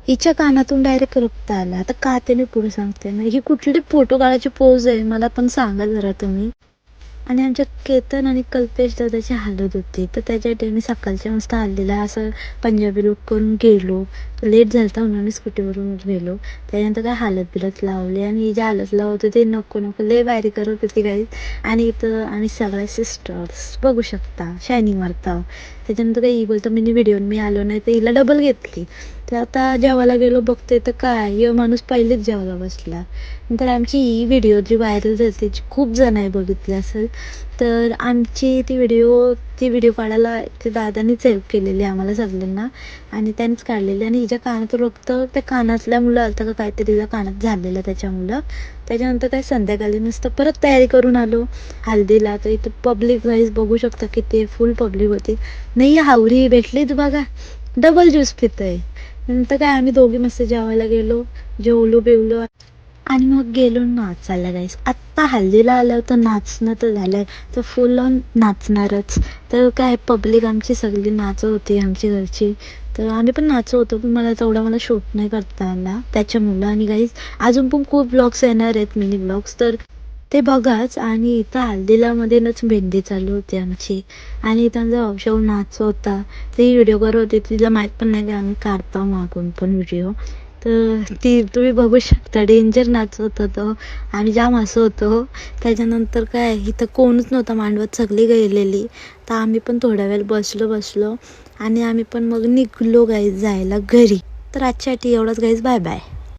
हिच्या कानातून डायरेक्ट रक्त आलं. आता का ते मी पुढे सांगते ना, ही कुठली फोटो काढायची पोज आहे मला पण सांगा जरा तुम्ही. आणि आमच्या केतन आणि कल्पेश दादाची हालत होती, तर त्याच्यासाठी आम्ही सकाळच्या मस्त आलेला असं पंजाबी लूक करून गेलो. लेट झालता म्हणून आम्ही स्कूटीवरून गेलो. त्याच्यानंतर काय हालत बिलत लावली आणि ही जी हालत लावत होती ते नको नको लय बाहेरी करत होती काही. आणि इथं आम्ही सगळ्या सिस्टर्स बघू शकता शायनिंग मारता. त्याच्यानंतर काही बोलतं मी आलो नाही, तर हिला डबल घेतली. तर आता जेवायला गेलो बघते तर काय हे माणूस पहिलेच जेवायला बसला. नंतर आमची ही व्हिडिओ जी व्हायरल झाली त्याची खूप जणांनी बघितली असेल. तर आमची ती व्हिडिओ काढायला ते दादांनीच हेल्प केलेली आम्हाला सगळ्यांना. आणि त्यांनीच काढलेली. आणि हिच्या कानातून रक्त त्या कानातल्या मुलं आलं का काहीतरी तिच्या कानात झालेलं त्याच्यामुळं. त्याच्यानंतर काय संध्याकाळी नुसतं परत तयारी करून आलो हल्दीला. तर इथं पब्लिक वाईज बघू शकता की ते फुल पब्लिक होती. नाही हावरी भेटलीच बघा, डबल ज्यूस पितंय. नंतर काय आम्ही दोघी मस्त जेवायला गेलो, जेवलो बिवलो आणि मग गेलो नाचायला गाईस. आत्ता हल्दीला आलं तर नाचणं तर झालंय, तर फुल ऑन नाचणारच. तर काय पब्लिक आमची सगळी नाचत होती आमची घरची. तर आम्ही पण नाचत होतो, पण मला शूट नाही करता आला त्याच्यामुळं. आणि गाईस अजून पण खूप ब्लॉग्स येणार आहेत, मिनी ब्लॉग्स, तर ते बघाच. आणि इथं हल्दीलामध्येच मेहंदी चालू होती आमची. आणि इथं आमचा वंशव नाचत होता. ती व्हिडिओ करत होती, तिला माहीत पण नाही की आम्ही काढतो मागून पण व्हिडिओ. तर ती तुम्ही बघू शकता डेंजर नाचत होतं. आम्ही जाम हसत होतो. त्याच्यानंतर काय इथं कोणच नव्हता मांडवात, सगळी गेलेली. तर आम्ही पण थोड्या वेळ बसलो आणि आम्ही पण मग निघलो गाईज जायला घरी. तर आजच्यासाठी एवढंच गाईज, बाय बाय.